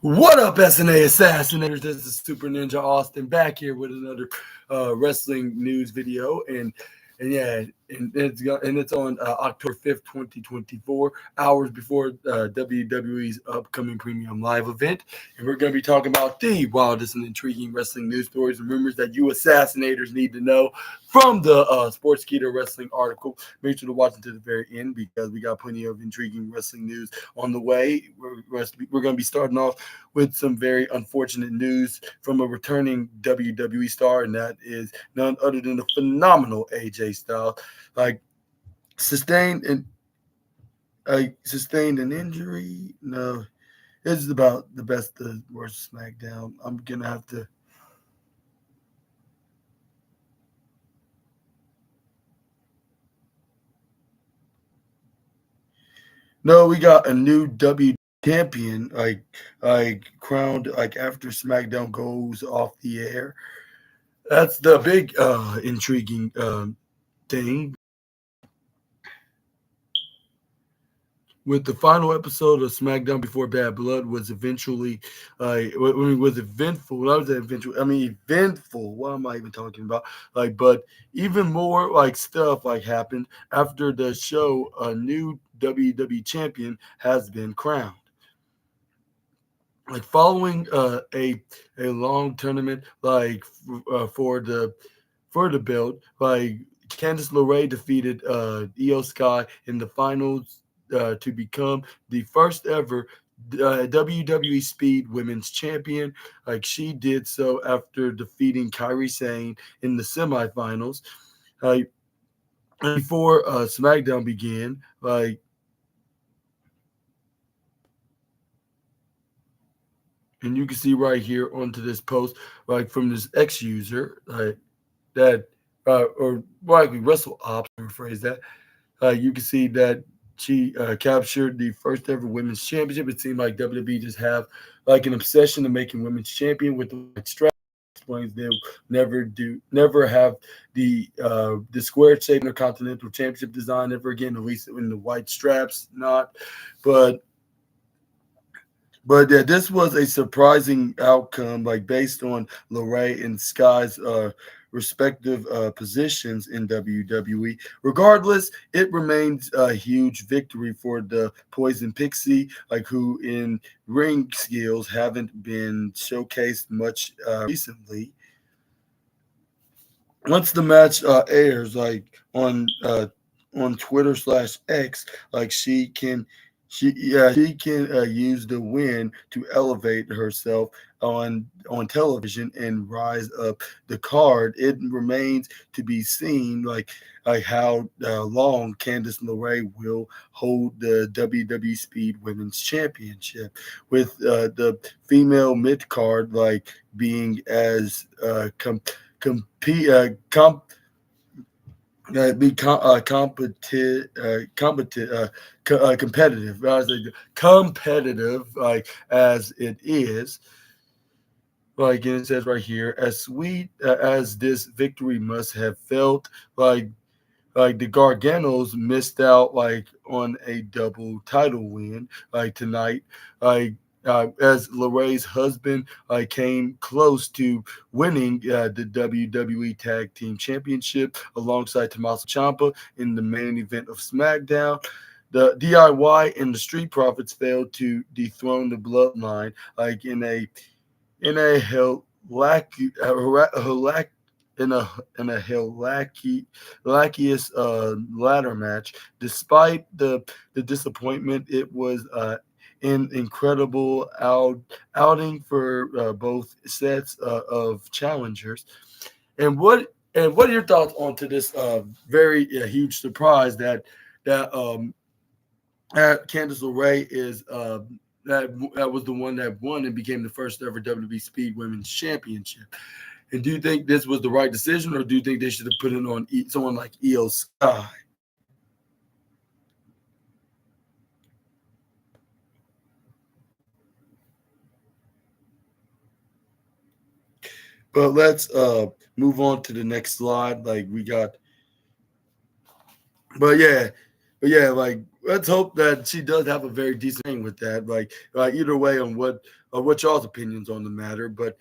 What up, SNA Assassinators? This is Super Ninja Austin back here with another wrestling news video, and yeah, and it's on October 5th, 2024, hours before WWE's upcoming premium live event, and we're going to be talking about the wildest and intriguing wrestling news stories and rumors that you Assassinators need to know from the Sportskeeda wrestling article. Make sure to watch until the very end because we got plenty of intriguing wrestling news on the way. We're going to be starting off with some very unfortunate news from a returning WWE star, and that is none other than the phenomenal AJ Styles. Like sustained an injury. No, this is about the best, the worst SmackDown. I'm gonna have to. No, we got a new W champion, like crowned like after SmackDown goes off the air. That's the big intriguing thing. With the final episode of SmackDown Before Bad Blood was eventually, was eventful. When I was eventual, eventful. What am I even talking about? But even more stuff happened after the show. A new WWE champion has been crowned. Following a long tournament, for the belt, Candice LeRae defeated Io Sky in the finals to become the first ever WWE Speed Women's Champion. She did so after defeating Kairi Sane in the semifinals. Before SmackDown began, and you can see right here onto this post, from this X user, that or likely Russell Ops, rephrase that. You can see that she captured the first ever women's championship. It seemed like WWE just have an obsession of making women's champion with the strap. Explains they'll never have the square shape intercontinental championship design ever again, at least in the white straps, not. But yeah, this was a surprising outcome, based on LeRae and Sky's respective positions in WWE. Regardless, it remains a huge victory for the Poison Pixie, who in ring skills haven't been showcased much recently. Once the match airs, on Twitter/X, she can use the win to elevate herself on television and rise up the card. It remains to be seen how long Candice LeRae will hold the WWE Speed Women's Championship, with the female mid card being as compete comp be competent, competitive. I was competitive, as it is. And it says right here, as sweet as this victory must have felt, the Garganos missed out on a double title win tonight. As LeRae's husband came close to winning the WWE Tag Team Championship alongside Tommaso Ciampa in the main event of SmackDown. The DIY and the Street Profits failed to dethrone the Bloodline in a hilarious ladder match. Despite the disappointment, it was an incredible outing for both sets of challengers. And what are your thoughts on to this very huge surprise that Candice LeRae is that was the one that won and became the first ever WWE Speed Women's Championship? And do you think this was the right decision, or do you think they should have put it on someone like Io Sky? But let's move on to the next slide. But yeah, yeah, like let's hope that she does have a very decent thing with that. Either way on what y'all's opinions on the matter, but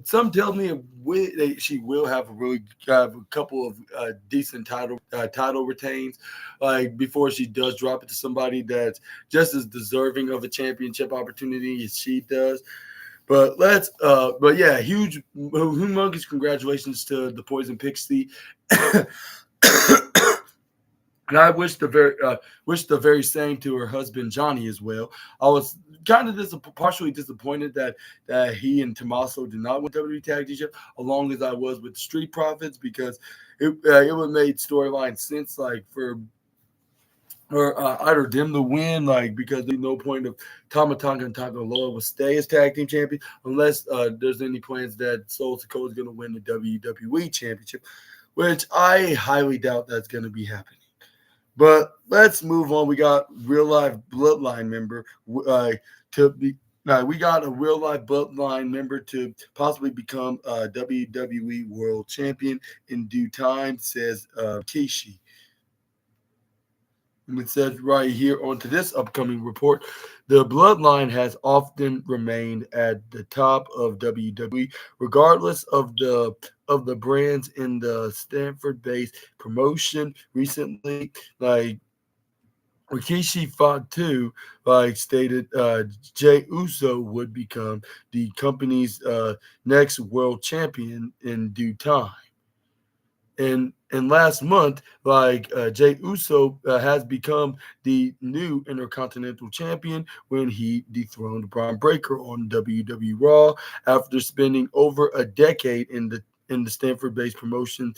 some tell me she will have a couple of decent title retains, like before she does drop it to somebody that's just as deserving of a championship opportunity as she does. But yeah, humongous congratulations to the Poison Pixie. And I wish the very same to her husband Johnny as well. I was kind of partially disappointed that he and Tommaso did not win WWE Tag Team Championship, along as I was with the Street Profits, because it would have made storyline sense, like for either them to win, like because there's no point of Tama Tonga and Tagaloa will stay as tag team champion unless there's any plans that Soul Dakota is going to win the WWE Championship, which I highly doubt that's going to be happening. But let's move on. We got real life bloodline member to be. Now we got a real life bloodline member to possibly become a WWE World Champion in due time, says Kishi. And it says right here onto this upcoming report, the bloodline has often remained at the top of WWE, regardless of the brands in the Stanford-based promotion. Recently, like Rikishi Fatu, stated Jey Uso would become the company's next world champion in due time. And last month, Jey Uso has become the new Intercontinental Champion when he dethroned Braun Breaker on WWE Raw after spending over a decade in the Stanford-based promotion.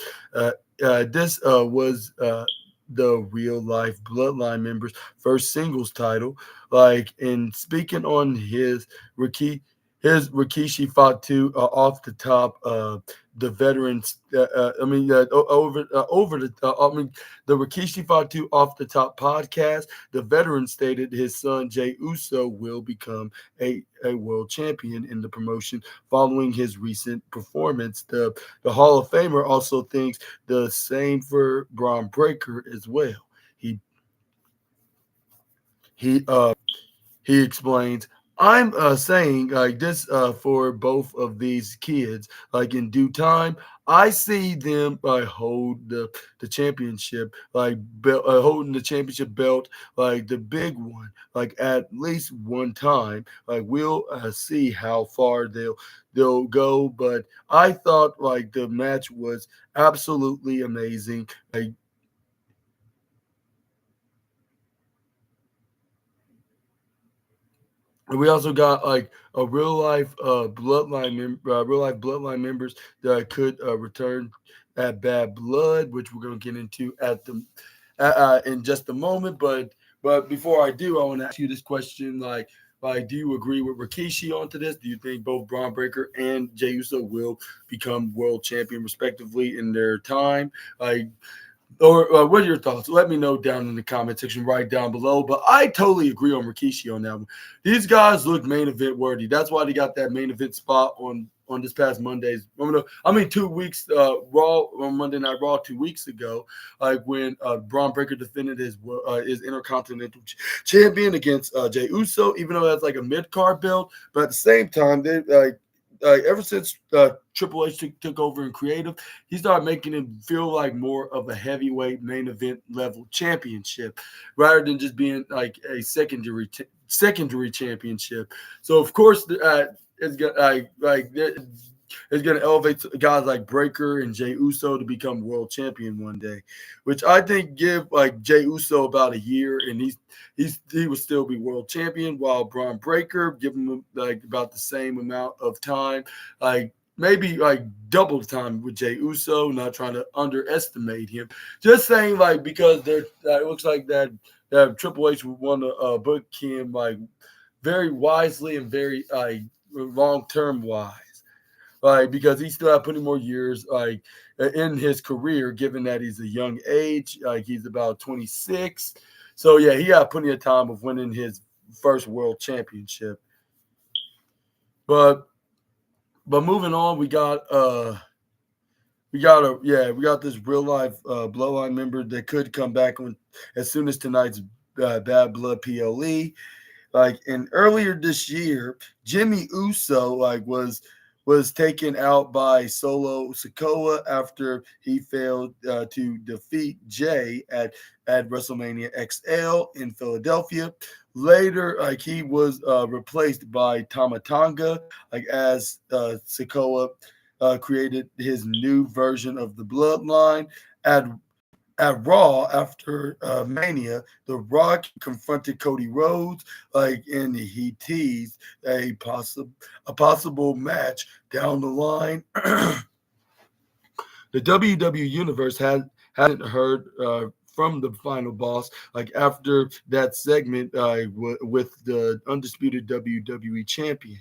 This was the real life bloodline member's first singles title. And speaking on his Rikishi Fatu off the top, the veterans. The Rikishi Fatu off the top podcast. The veteran stated his son Jey Uso will become a world champion in the promotion following his recent performance. The Hall of Famer also thinks the same for Braun Breaker as well. He explains, I'm saying this for both of these kids. In due time, I see them hold the championship, holding the championship belt, the big one, at least one time. We'll see how far they'll go. But I thought the match was absolutely amazing. And we also got a real life bloodline members that could return at Bad Blood, which we're going to get into in just a moment. But before I do, I want to ask you this question: do you agree with Rikishi onto this? Do you think both Braun Breaker and Jey Uso will become world champion respectively in their time? Or what are your thoughts? Let me know down in the comment section right down below. But I totally agree on Rikishi on that one. These guys look main event worthy. That's why they got that main event spot on this past Monday's. 2 weeks Raw on Monday Night Raw 2 weeks ago, when Braun Breaker defended his Intercontinental Champion against Jey Uso, even though that's a mid card belt. But at the same time, they ever since Triple H took over in creative, he started making it feel like more of a heavyweight main event level championship rather than just being a secondary championship. So of course, it's going to elevate guys like Breaker and Jey Uso to become world champion one day, which I think give Jey Uso about a year, and he will still be world champion, while Braun Breaker, give him about the same amount of time, maybe double the time with Jey Uso. Not trying to underestimate him, just saying because it looks like that Triple H would want to book him very wisely and very long term wise. Because he still have plenty more years in his career, given that he's a young age. He's about 26. So yeah, he got plenty of time of winning his first world championship. But moving on, we got we got this real life bloodline member that could come back on as soon as tonight's Bad Blood PLE. Like, and earlier this year, Jimmy Uso was taken out by Solo Sikoa after he failed to defeat Jay at WrestleMania XL in Philadelphia. Later, like, he was replaced by Tama Tonga, like, as Sikoa created his new version of the Bloodline. At at Raw after Mania, The Rock confronted Cody Rhodes, like, and he teased a possible match down the line. The WWE Universe hadn't heard from the final boss, like, after that segment with the undisputed WWE champion.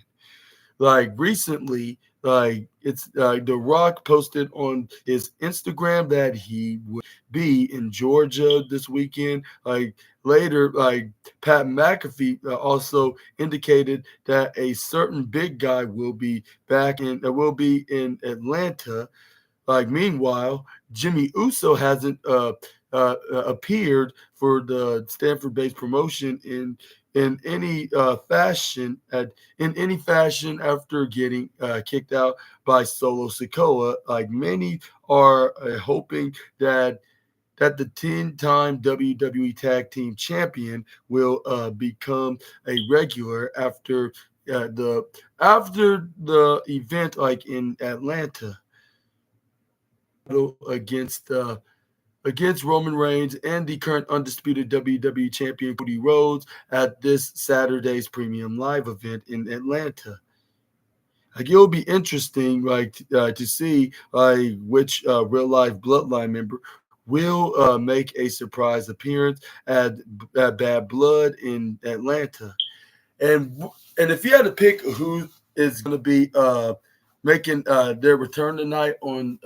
Like, recently, like, it's The Rock posted on his Instagram that he would be in Georgia this weekend. Like, later, like, Pat McAfee also indicated that a certain big guy will be in Atlanta. Like, meanwhile, Jimmy Uso hasn't appeared for the Stanford-based promotion in any fashion after getting kicked out by Solo Sikoa. Like, many are hoping that the 10-time WWE Tag Team Champion will become a regular after the event, like, in Atlanta against Roman Reigns and the current undisputed WWE champion Cody Rhodes at this Saturday's Premium Live event in Atlanta. Like, it'll be interesting, like, to see which real life Bloodline member will make a surprise appearance at Bad Blood in Atlanta. And if you had to pick who is going to be making their return tonight on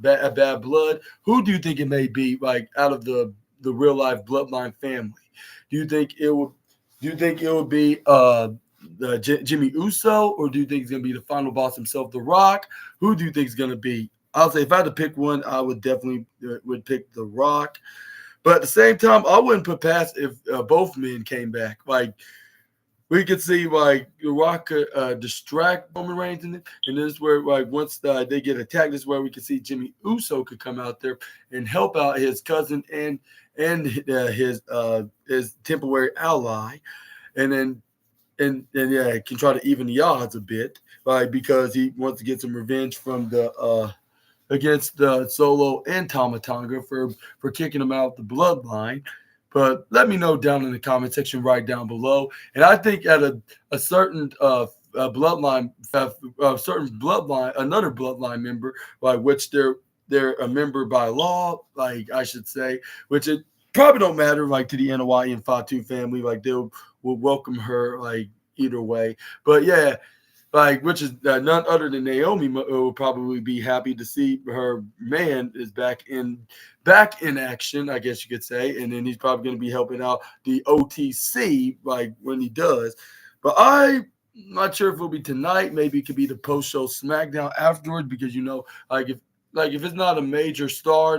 Bad Blood, who do you think it may be? Like, out of the real life Bloodline family, do you think it will? Do you think it will be Jimmy Uso, or do you think it's going to be the final boss himself, The Rock? Who do you think is going to be? I'll say, if I had to pick one, I would definitely would pick The Rock. But at the same time, I wouldn't put past if both men came back. Like, we could see, like, The Rock could distract Roman Reigns, and this is where, like, once they get attacked, this is where we could see Jimmy Uso could come out there and help out his cousin and his temporary ally, and then yeah, can try to even the odds a bit, right? Because he wants to get some revenge from the against Solo and Tama Tonga for kicking him out the Bloodline. But let me know down in the comment section right down below. And I think at a certain bloodline, another bloodline member, like, which they're a member by law, like, I should say, which it probably don't matter, like, to the NOI and Fatu family, like, will welcome her, like, either way. But yeah, like, which is none other than Naomi will probably be happy to see her man is back in action, I guess you could say, and then he's probably going to be helping out the OTC, like, when he does. But I'm not sure if it'll be tonight. Maybe it could be the post-show SmackDown afterwards, because, if it's not a major star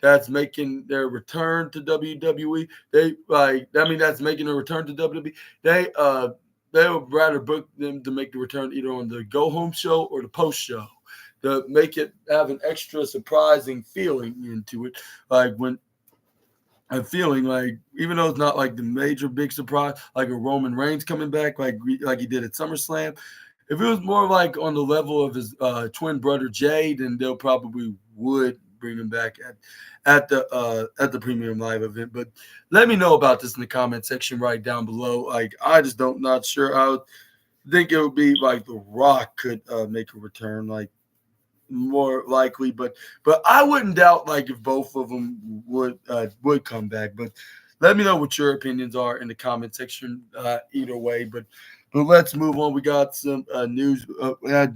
that's making their return to WWE, that's making a return to WWE. They would rather book them to make the return either on the go home show or the post show, to make it have an extra surprising feeling into it. Like, when I'm feeling like, even though it's not like the major big surprise, like a Roman Reigns coming back, like he did at SummerSlam, if it was more like on the level of his twin brother Jay, then they'll probably would bring him back at the Premium Live event. But let me know about this in the comment section right down below. Like, I just not sure. I would think it would be like The Rock could make a return, like, more likely, but I wouldn't doubt, like, if both of them would come back. But let me know what your opinions are in the comment section either way. But let's move on. We got some news that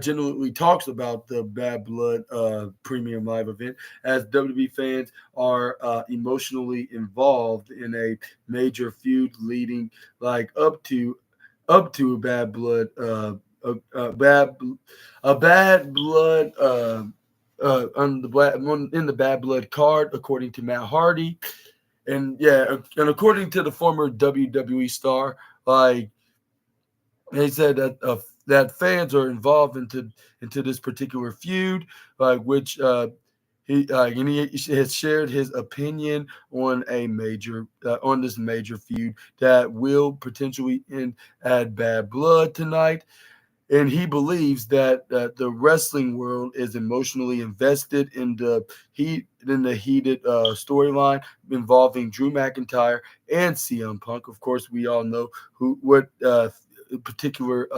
generally talks about the Bad Blood Premium Live event, as WWE fans are emotionally involved in a major feud leading, like, up to Bad Blood a bad a bad blood on the in the bad blood card, according to Matt Hardy. And yeah, and according to the former WWE star, like they said that fans are involved into this particular feud, like which he has shared his opinion on on this major feud that will potentially add bad blood tonight. And he believes that the wrestling world is emotionally invested in the heated storyline involving Drew McIntyre and CM Punk. Of course, we all know what particular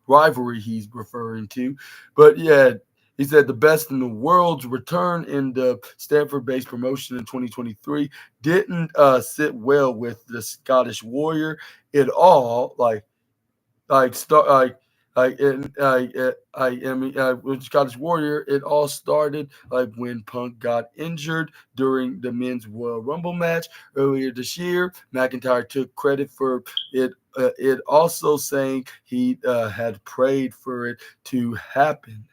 rivalry he's referring to, but yeah. He said the best in the world's return in the Stanford-based promotion in 2023 didn't sit well with the Scottish Warrior at all. Like start I mean with Scottish Warrior, it all started like when Punk got injured during the men's Royal Rumble match earlier this year. McIntyre took credit for it. It also saying he had prayed for it to happen.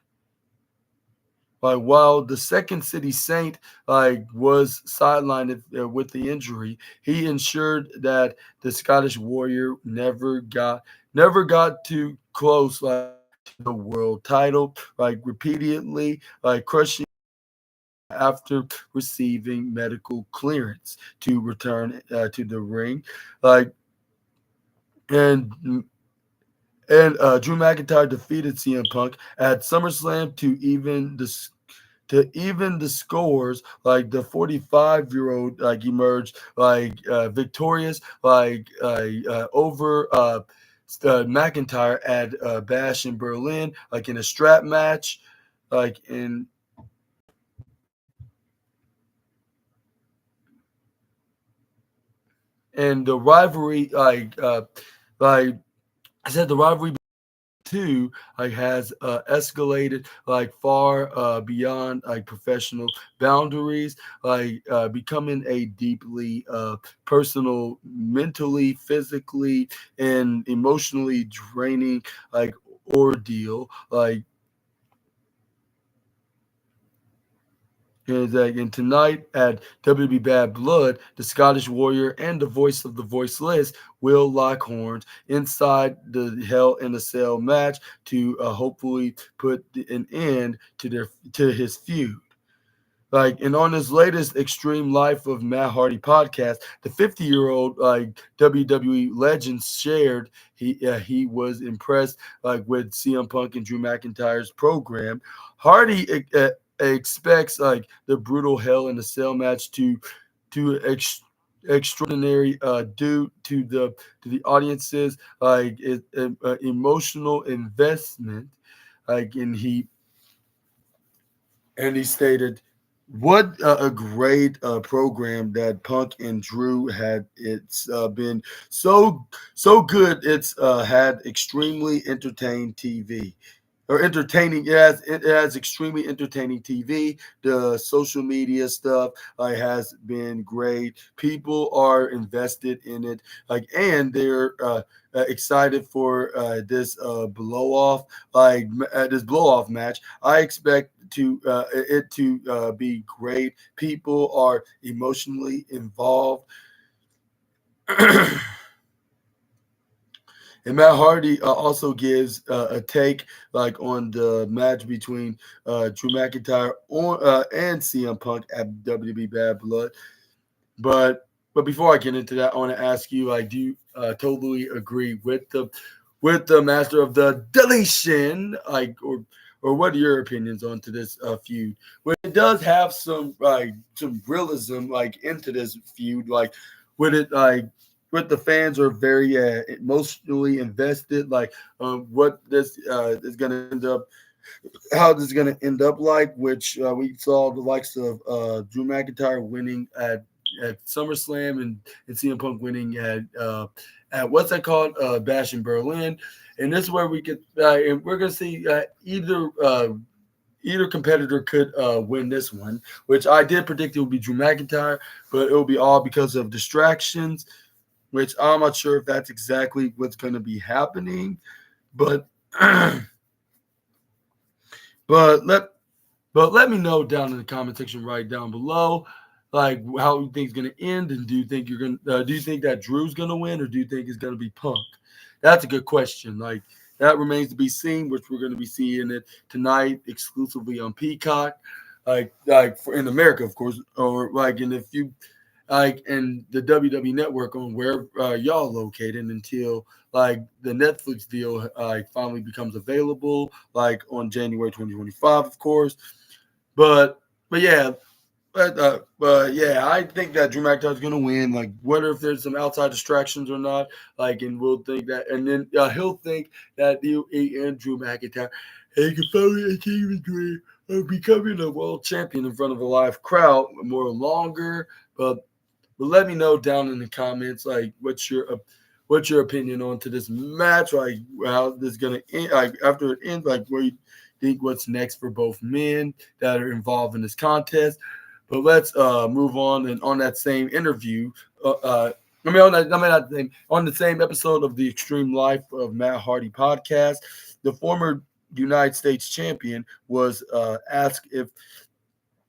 Like while the Second City Saint was sidelined with the injury, he ensured that the Scottish Warrior never got too close to the world title, like repeatedly crushing after receiving medical clearance to return to the ring, like and Drew McIntyre defeated CM Punk at SummerSlam to even the scores. Like the 45-year-old emerged victorious over McIntyre at Bash in Berlin, in a strap match, like in and the rivalry like I said the rivalry two has escalated far beyond professional boundaries, becoming a deeply personal, mentally, physically, and emotionally draining ordeal. And tonight at WWE Bad Blood, the Scottish Warrior and the voice of the voiceless will lock horns inside the Hell in a Cell match to hopefully put an end to his feud. And on his latest Extreme Life of Matt Hardy podcast, the 50-year-old WWE legend shared he was impressed with CM Punk and Drew McIntyre's program. Hardy expects the brutal Hell in a Cell match extraordinary due to the audience's emotional investment. And he stated, "What a great program that Punk and Drew had! It's been so good. It's had extremely entertaining TV." Or entertaining. It has extremely entertaining TV. The social media stuff has been great. People are invested in it, and they're excited for this blow off, this blow off match. I expect it to be great. People are emotionally involved. And Matt Hardy also gives a take on the match between Drew McIntyre and CM Punk at WWE Bad Blood. But before I get into that, I want to ask you: do you totally agree with the master of the deletion, or what are your opinions onto this feud? Well, it does have some realism into this feud, with it what the fans are very emotionally invested, what this is going to end up, how this is going to end up, which we saw the likes of Drew McIntyre winning at SummerSlam and CM Punk winning at what's that called, Bash in Berlin, and this is where we could and we're going to see either competitor could win this one, which I did predict it would be Drew McIntyre, but it will be all because of distractions, which I'm not sure if that's exactly what's going to be happening. But but let me know down in the comment section right down below, like how you think it's gonna end, and do you think do you think that Drew's gonna win, or do you think it's gonna be Punk? That's a good question. Like that remains to be seen, which we're gonna be seeing it tonight exclusively on Peacock, like for in America, of course, or like in a few like in the WWE network on where y'all located until like the Netflix deal like finally becomes available, like on January 2025, of course. But yeah, but yeah, I think that Drew McIntyre is gonna win. Like whether if there's some outside distractions or not, like and we'll think that, and then he'll think that he and Drew McIntyre, he can finally achieve his dream of becoming a world champion in front of a live crowd more longer. But let me know down in the comments, like what's your opinion on to this match, like how this is gonna end, like after it ends, like where you think what's next for both men that are involved in this contest. But let's move on, and on that same interview, on the same episode of the Extreme Life of Matt Hardy podcast, the former United States champion was asked if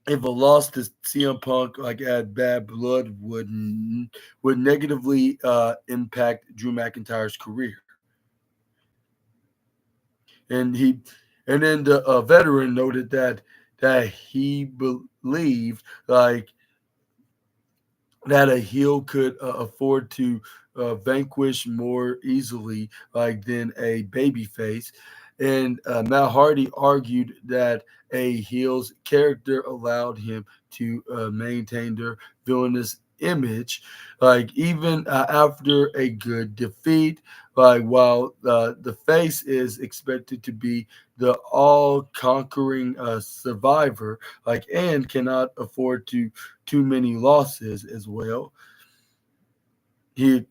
a loss to CM Punk like at Bad Blood would negatively impact Drew McIntyre's career, and then the veteran noted that he believed like that a heel could afford to vanquish more easily like than a babyface. And Matt Hardy argued that a heel's character allowed him to maintain their villainous image, like even after a good defeat. Like while the face is expected to be the all-conquering survivor, like and cannot afford too many losses as well. He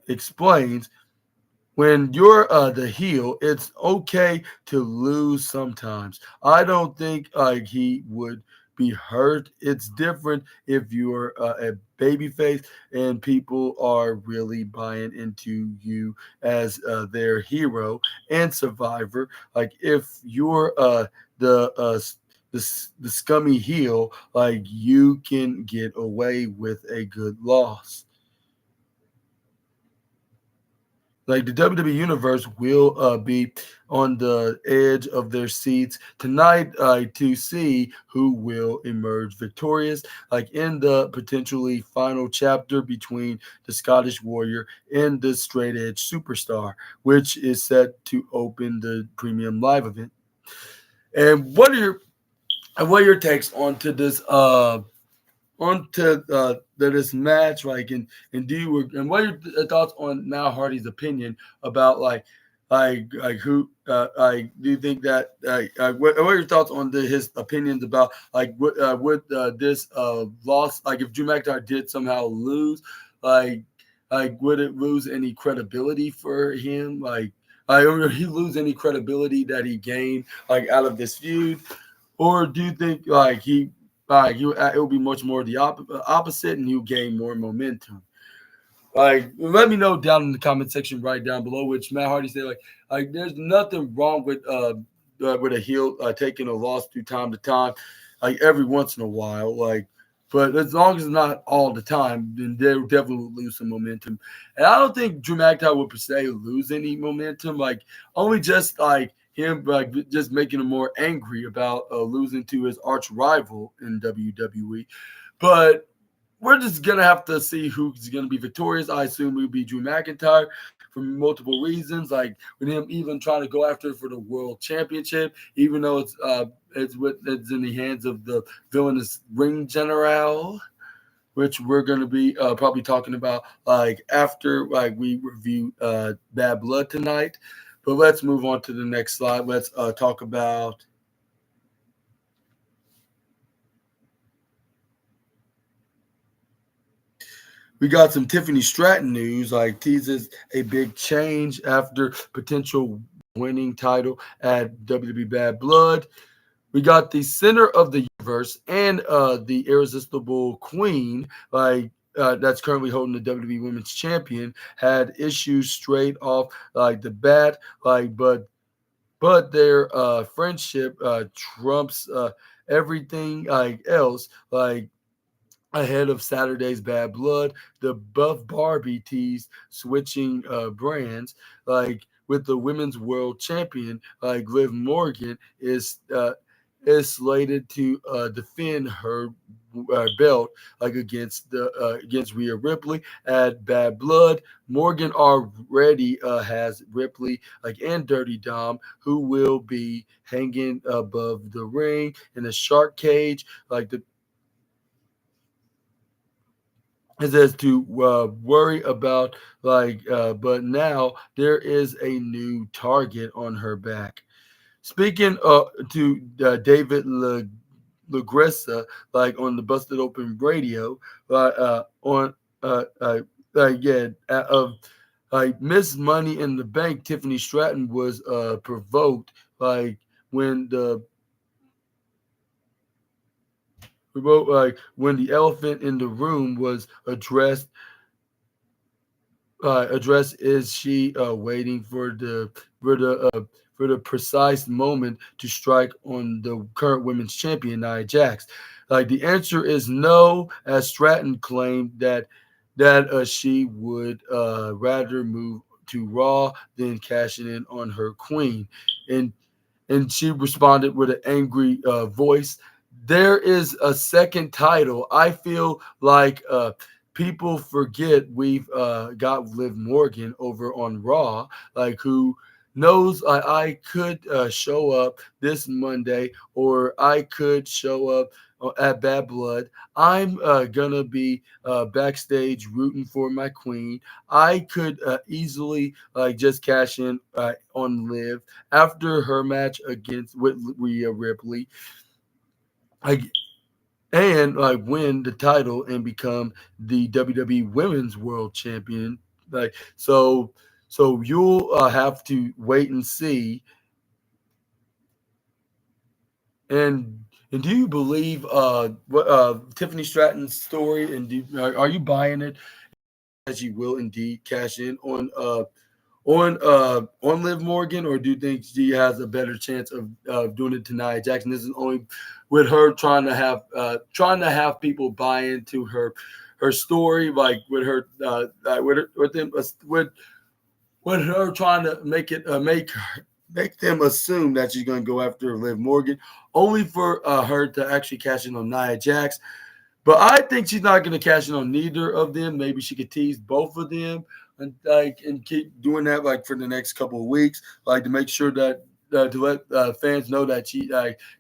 explains when you're the heel, it's okay to lose sometimes. I don't think he would be hurt. It's different if you're a babyface and people are really buying into you as their hero and survivor. Like if you're the the scummy heel, like you can get away with a good loss. Like the WWE Universe will be on the edge of their seats tonight to see who will emerge victorious, like in the potentially final chapter between the Scottish Warrior and the Straight Edge Superstar, which is set to open the premium live event. And what are your takes onto this this match, like and do you and what are your thoughts on Mal Hardy's opinion about like who like do you think that what are your thoughts on his opinions about like would this loss, like if Drew McIntyre did somehow lose, like would it lose any credibility for him, or would he lose any credibility that he gained like out of this feud, or do you think like it will be much more the opposite, and you gain more momentum? Like, let me know down in the comment section right down below. Which Matt Hardy said, like there's nothing wrong with a heel taking a loss through time to time, like every once in a while, like. But as long as it's not all the time, then they definitely will lose some momentum. And I don't think Drew McIntyre would per se lose any momentum, like only just like him like just making him more angry about losing to his arch rival in WWE. But we're just gonna have to see who's gonna be victorious. I assume it will be Drew McIntyre for multiple reasons, like with him even trying to go after it for the world championship, even though it's in the hands of the villainous ring general, which we're going to be probably talking about like after like we review Bad Blood tonight. But let's move on to the next slide. Let's talk about we got some Tiffany Stratton news, like teases a big change after potential winning title at WWE Bad Blood. We got the center of the universe and the irresistible queen, like that's currently holding the WWE Women's Champion had issues straight off like the bat, like but their friendship trumps everything like else. Like ahead of Saturday's Bad Blood, the Buff Barbie teased switching brands. Like with the women's world champion, like Liv Morgan is slated to defend her belt like against Rhea Ripley at Bad Blood. Morgan already has Ripley like and Dirty Dom, who will be hanging above the ring in a shark cage. Like the it says to worry about but now there is a new target on her back. Speaking to David Lagressa, like on the Busted Open Radio, on yeah, of Miss Money in the Bank, Tiffany Stratton was provoked like when the when the elephant in the room was address is she waiting for the precise moment to strike on the current women's champion Nia Jax? Like the answer is no, as Stratton claimed that she would rather move to Raw than cashing in on her queen, and she responded with an angry voice. There is a second title. I feel like people forget we've got Liv Morgan over on Raw, like who knows I could show up this Monday or I could show up at Bad Blood. I'm gonna be backstage rooting for my queen. I could easily just cash in on Liv after her match against with Rhea Ripley. Like and win the title and become the WWE Women's World Champion. Like so you'll have to wait and see. And do you believe what Tiffany Stratton's story? And are you buying it as you will indeed cash in on Liv Morgan, or do you think she has a better chance of doing it to Nia Jackson? This is only with her trying to have people buy into her story, like with her with them with her trying to make them assume that she's going to go after Liv Morgan, only for her to actually cash in on Nia Jax. But I think she's not going to cash in on neither of them. Maybe she could tease both of them and keep doing that like for the next couple of weeks, like to make sure that to let fans know that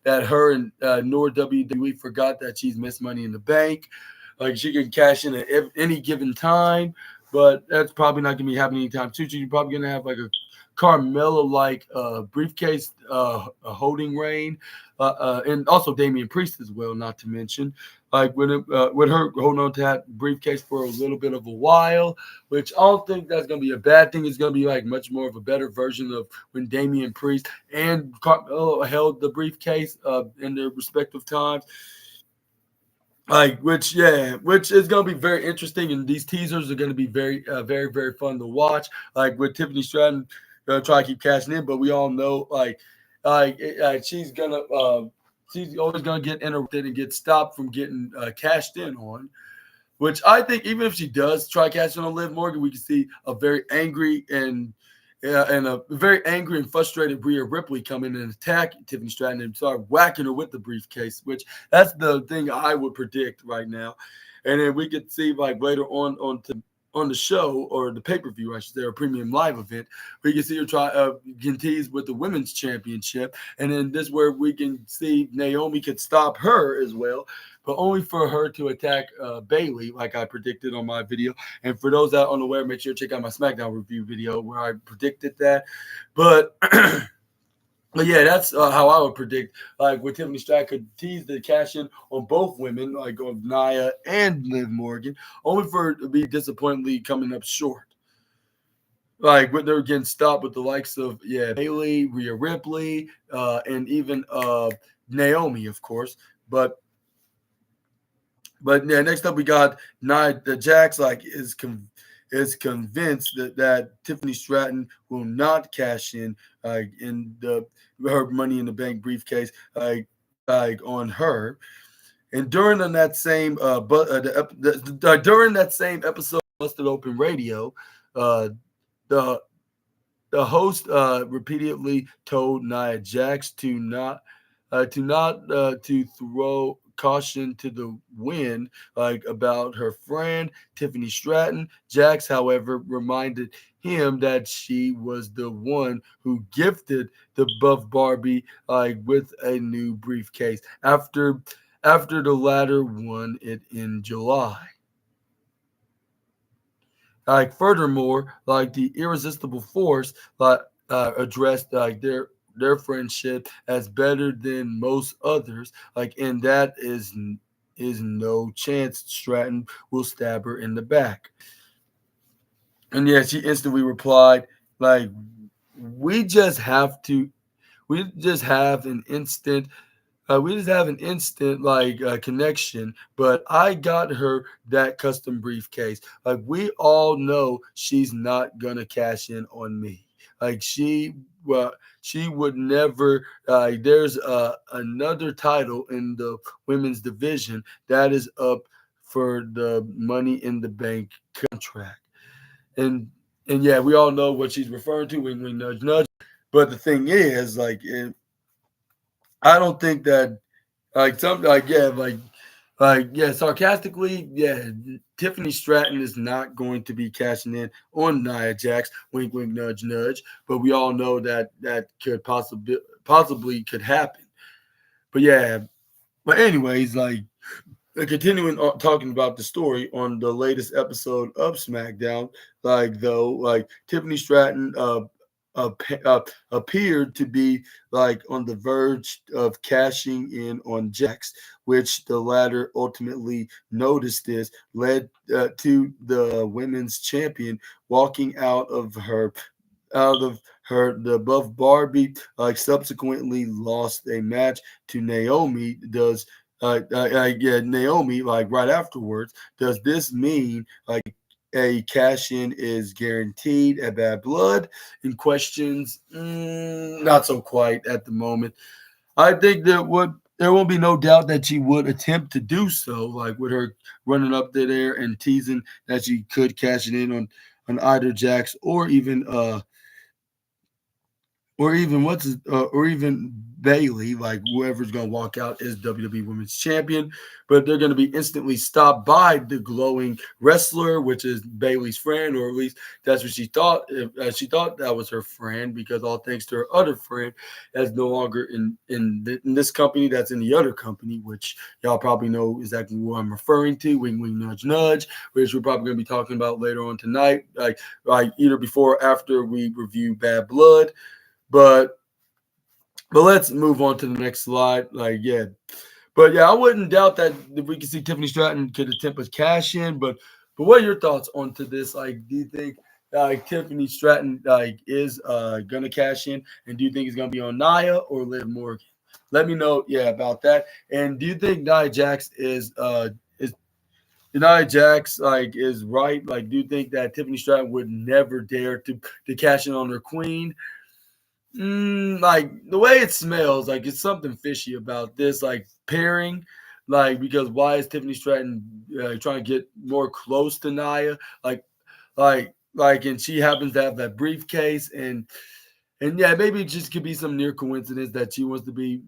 that her and nor WWE forgot that she's Miss Money in the Bank. Like she can cash in at any given time, but that's probably not going to be happening anytime soon. You're probably going to have like a Carmella-like briefcase holding reign, and also Damian Priest as well, not to mention. Like with her holding on to that briefcase for a little bit of a while, which I don't think that's going to be a bad thing. It's going to be like much more of a better version of when Damian Priest and Carmella held the briefcase in their respective times. Which is going to be very interesting, and these teasers are going to be very, very, very fun to watch. Like with Tiffany Stratton, gonna try to keep cashing in, but we all know she's always gonna get interrupted and get stopped from getting cashed in on. Which I think even if she does try cashing on Liv Morgan, we can see a very angry and a very angry and frustrated Rhea Ripley come in and attack Tiffany Stratton and start whacking her with the briefcase, which that's the thing I would predict right now. And then we could see like later on the show or the pay-per-view, I should say, or premium live event, we can see her can tease with the women's championship. And then this where we can see Naomi could stop her as well, but only for her to attack Bayley, like I predicted on my video. And for those out unaware, make sure to check out my SmackDown review video where I predicted that. But but yeah, that's how I would predict. Like with Tiffany Stratton could tease the cash in on both women, like on Nia and Liv Morgan, only for her to be disappointingly coming up short. Like when they're getting stopped with the likes of Bayley, Rhea Ripley, and even Naomi, of course. But But yeah, next up we got Nia Jax is convinced that Tiffany Stratton will not cash in the her Money in the Bank briefcase on her. And during on that same but during that same episode of Busted Open Radio, uh, the the host repeatedly told Nia Jax to throw caution to the wind, like about her friend Tiffany Stratton. Jax, however, reminded him that she was the one who gifted the Buff Barbie with a new briefcase after the latter won it in July. Furthermore, the irresistible force addressed their friendship as better than most others, and that is no chance Stratton will stab her in the back. And yeah, she instantly replied, like, we just have to we just have an instant we just have an instant connection, but I got her that custom briefcase. Like, we all know she's not gonna cash in on me. Like, she would never. There's another title in the women's division that is up for the Money in the Bank contract, and and yeah, we all know what she's referring to. Wing, wing, nudge, nudge. But the thing is, I don't think that sarcastically, yeah, Tiffany Stratton is not going to be cashing in on Nia Jax. Wink, wink, nudge, nudge. But we all know that that could possibly could happen. But yeah, but anyways, continuing on talking about the story on the latest episode of SmackDown, Tiffany Stratton appeared to be on the verge of cashing in on Jax, which the latter ultimately noticed this led to the women's champion walking out of her the above Barbie, subsequently lost a match to Naomi. Yeah, Naomi, right afterwards. Does this mean a cash in is guaranteed at Bad Blood? In questions, not so quite at the moment. I think there will be no doubt that she would attempt to do so, like with her running up there and teasing that she could cash it in on either Jax or even Bailey, like whoever's gonna walk out as WWE Women's Champion, but they're gonna be instantly stopped by the glowing wrestler, which is Bailey's friend, or at least that's what she thought. She thought that was her friend, because all thanks to her other friend that's no longer in this company, that's in the other company, which y'all probably know exactly who I'm referring to. Wing, wing, nudge, nudge, which we're probably gonna be talking about later on tonight, either before or after we review Bad Blood. But let's move on to the next slide. But yeah, I wouldn't doubt that if we could see Tiffany Stratton could attempt a cash in. But what are your thoughts onto this? Do you think Tiffany Stratton is gonna cash in, and do you think it's gonna be on Nia or Liv Morgan? Let me know, yeah, about that. And do you think Nia Jax is right? Do you think that Tiffany Stratton would never dare to cash in on her queen? The way it smells, it's something fishy about this pairing. Because why is Tiffany Stratton trying to get more close to Nia? And she happens to have that briefcase, and yeah, maybe it just could be some near coincidence that she wants to be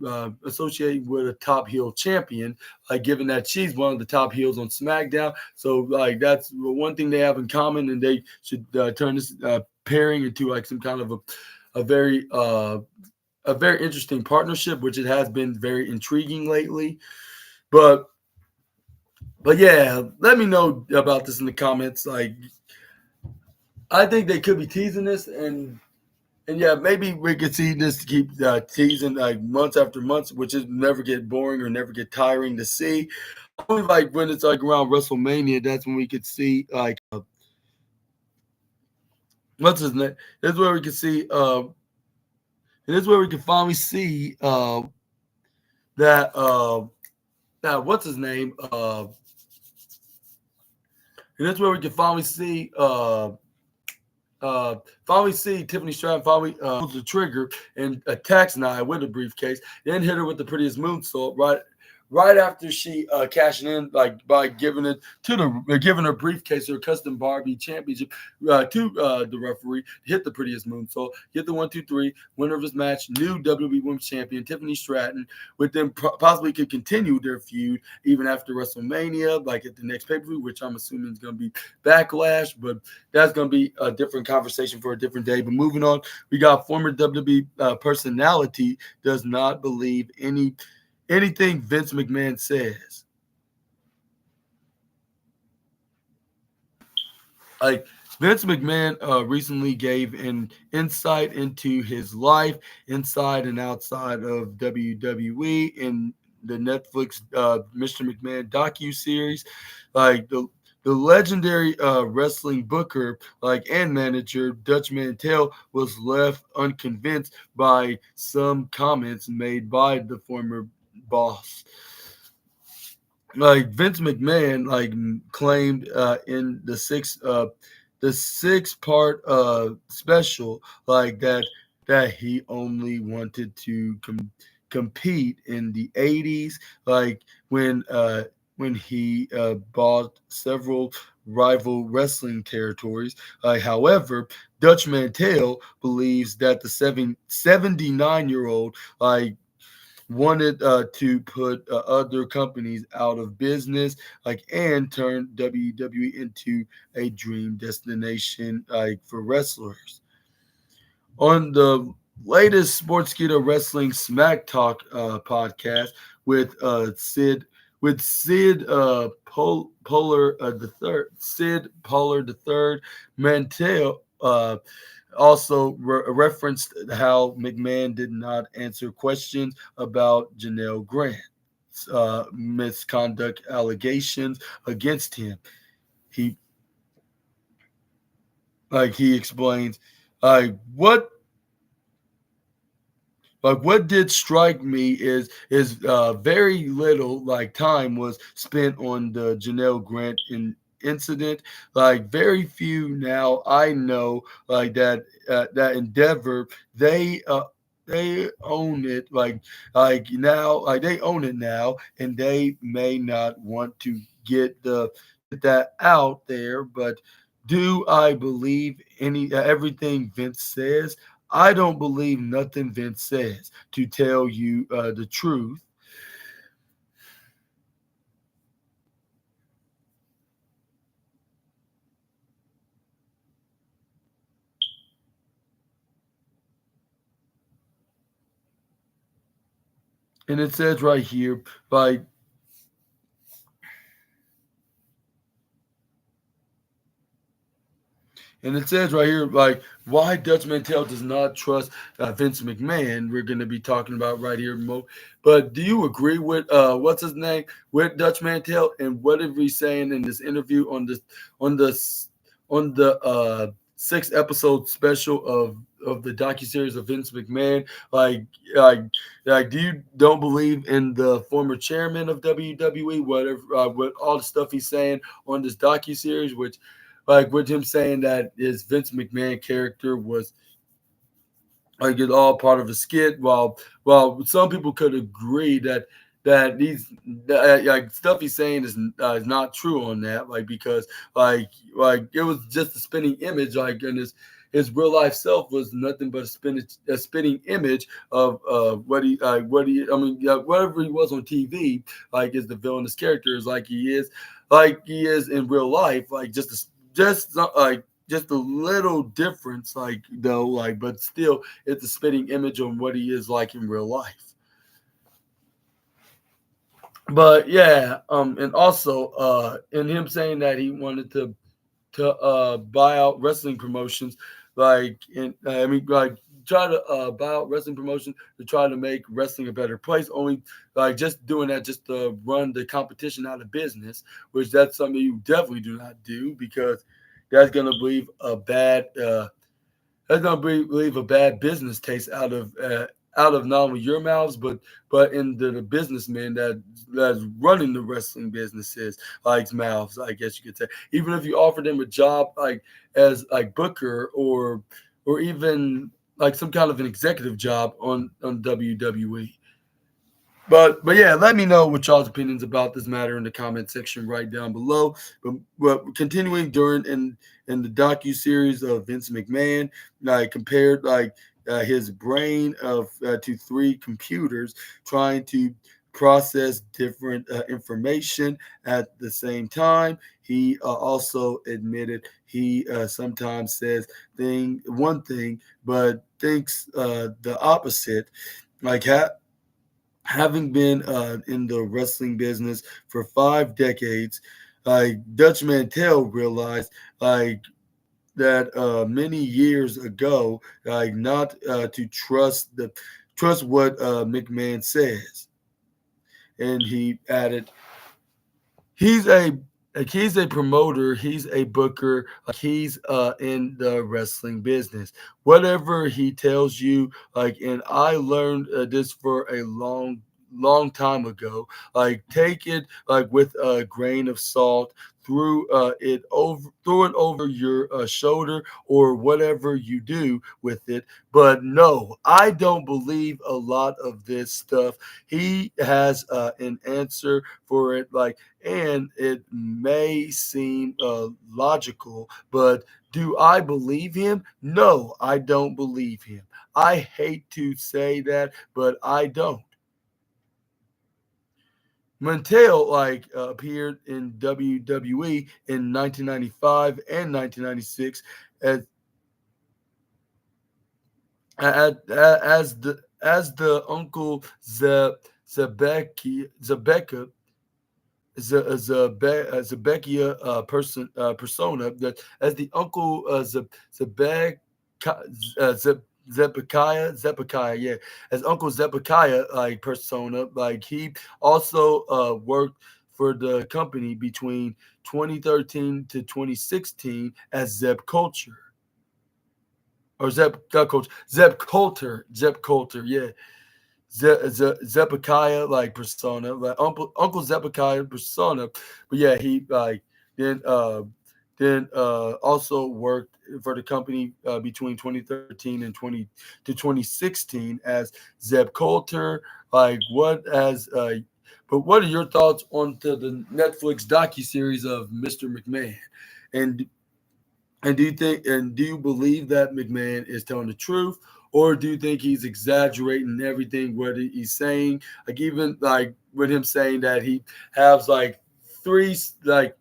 associated with a top heel champion, given that she's one of the top heels on SmackDown. So that's one thing they have in common, and they should turn this pairing into some kind of a very interesting partnership, which it has been very intriguing lately. But yeah, let me know about this in the comments. I think they could be teasing this, and yeah, maybe we could see this keep teasing months after months, which is never get boring or never get tiring to see. Only when it's around WrestleMania, that's when we could see what's his name. This is where we could see and this is where we can finally see that what's his name And that's where we can finally see Tiffany Stratton finally pulls the trigger and attacks Nia with a briefcase, then hit her with the prettiest moonsault right after she cashing in, like by giving it to giving her briefcase, her custom Barbie championship to the referee, hit the prettiest moonsault, get the 1, 2, 3 winner of his match, new WWE Women's Champion Tiffany Stratton, with them possibly could continue their feud even after WrestleMania, like at the next pay-per-view, which I'm assuming is going to be Backlash, but that's going to be a different conversation for a different day. But moving on, we got former WWE personality does not believe anything Vince McMahon says. Like Vince McMahon recently gave an insight into his life inside and outside of WWE in the Netflix Mr. McMahon docu-series. Like the legendary wrestling booker and manager Dutch Mantel was left unconvinced by some comments made by the former boss. Vince McMahon claimed in the 6-part special that he only wanted to compete in the 80s, when he bought several rival wrestling territories. However, Dutch Mantel believes that the 79-year-old wanted to put other companies out of business, and turn WWE into a dream destination for wrestlers. On the latest Sportskeeda Wrestling Smack Talk podcast with Sid Polar the third, Sid Polar the third, Mantel also referenced how McMahon did not answer questions about Janelle Grant's misconduct allegations against him. He he explains what what did strike me is very little time was spent on the Janelle Grant incident. Very few now I know that Endeavor, they own it now, they own it now, and they may not want to get that out there. But do I believe everything Vince says? I don't believe nothing Vince says, to tell you the truth. And it says right here, why Dutch Mantel does not trust Vince McMahon. We're going to be talking about right here, Mo. But do you agree with what's his name, with Dutch Mantel, and what is he saying in this interview on the 6-episode special of the docuseries of Vince McMahon? Do you don't believe in the former chairman of WWE? Whatever, with all the stuff he's saying on this docuseries, which, with him saying that his Vince McMahon character was it's all part of a skit, while some people could agree that stuff he's saying is not true on that, because it was just a spinning image, and his real life self was nothing but a spinning image of whatever he was on TV, is the villainous character, is he is in real life, just a little difference, but still it's a spitting image on what he is like in real life. But yeah, and also in him saying that he wanted to buy out wrestling promotions, try to buy out wrestling promotions to try to make wrestling a better place. Only just doing that just to run the competition out of business, which that's something you definitely do not do, because that's gonna leave a bad business taste out of out of not only your mouths, but in the businessmen that's running the wrestling businesses, like mouths, I guess you could say. Even if you offer them a job like as like booker or even like some kind of an executive job on WWE. But yeah, let me know what y'all's opinions about this matter in the comment section right down below. But continuing during in the docu series of Vince McMahon, like compared like his brain of to three computers trying to process different information at the same time. He also admitted he sometimes says one thing but thinks the opposite. Like having been in the wrestling business for 5 decades, like Dutch Mantel realized like that many years ago, like not to trust what McMahon says, and he added, he's a promoter, he's a booker, like he's in the wrestling business. Whatever he tells you, like, and I learned this for a long time ago. Like, take it like with a grain of salt. Throw it over your shoulder or whatever you do with it. But no, I don't believe a lot of this stuff. He has an answer for it. Like, and it may seem logical, but do I believe him? No, I don't believe him. I hate to say that, but I don't. Montel appeared in WWE in 1995 and 1996 as as the Uncle Zebecca Zebekia persona, that as the Uncle Zebekiah, yeah, as Uncle Zebekiah like persona. Like he also worked for the company between 2013 to 2016 as Zeb Culture or Zeb not Culture, Zeb Coulter, yeah. Zebekiah like persona, like Uncle Zebekiah persona. But yeah, he like then also worked for the company between 2013 and 2016 as Zeb Coulter. Like but what are your thoughts on the Netflix docu series of Mr. McMahon? And do you believe that McMahon is telling the truth, or do you think he's exaggerating everything what he's saying? Like even like with him saying that he has like three like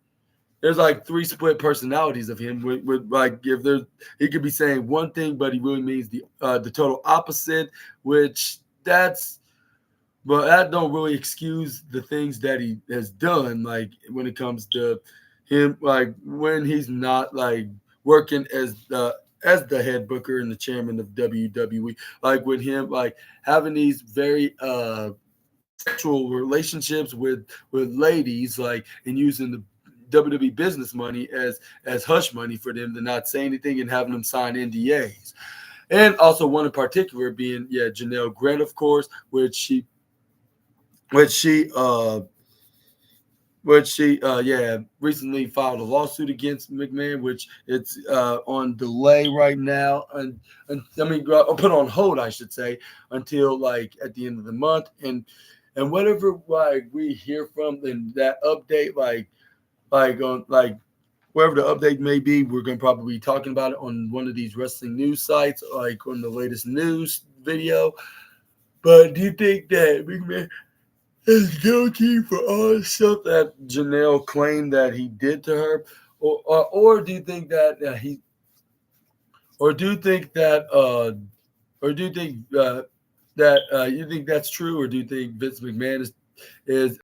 there's like three split personalities of him. With like if there's he could be saying one thing, but he really means the total opposite, which that's but that don't really excuse the things that he has done. Like when it comes to him, like when he's not like working as the head booker and the chairman of WWE, like with him like having these very sexual relationships with ladies, like and using the WWE business money as hush money for them to not say anything and having them sign NDAs. And also one in particular being Janelle Grant, of course, which she recently filed a lawsuit against McMahon, which it's on delay right now, and I mean put on hold, I should say, until like at the end of the month, and whatever like we hear from in that update, like on like wherever the update may be, we're going to probably be talking about it on one of these wrestling news sites, like on the latest news video. But do you think that McMahon is guilty for all the stuff that Janelle claimed that he did to her, or do you think that or do you think that, or do you think that you think that's true, or do you think Vince McMahon is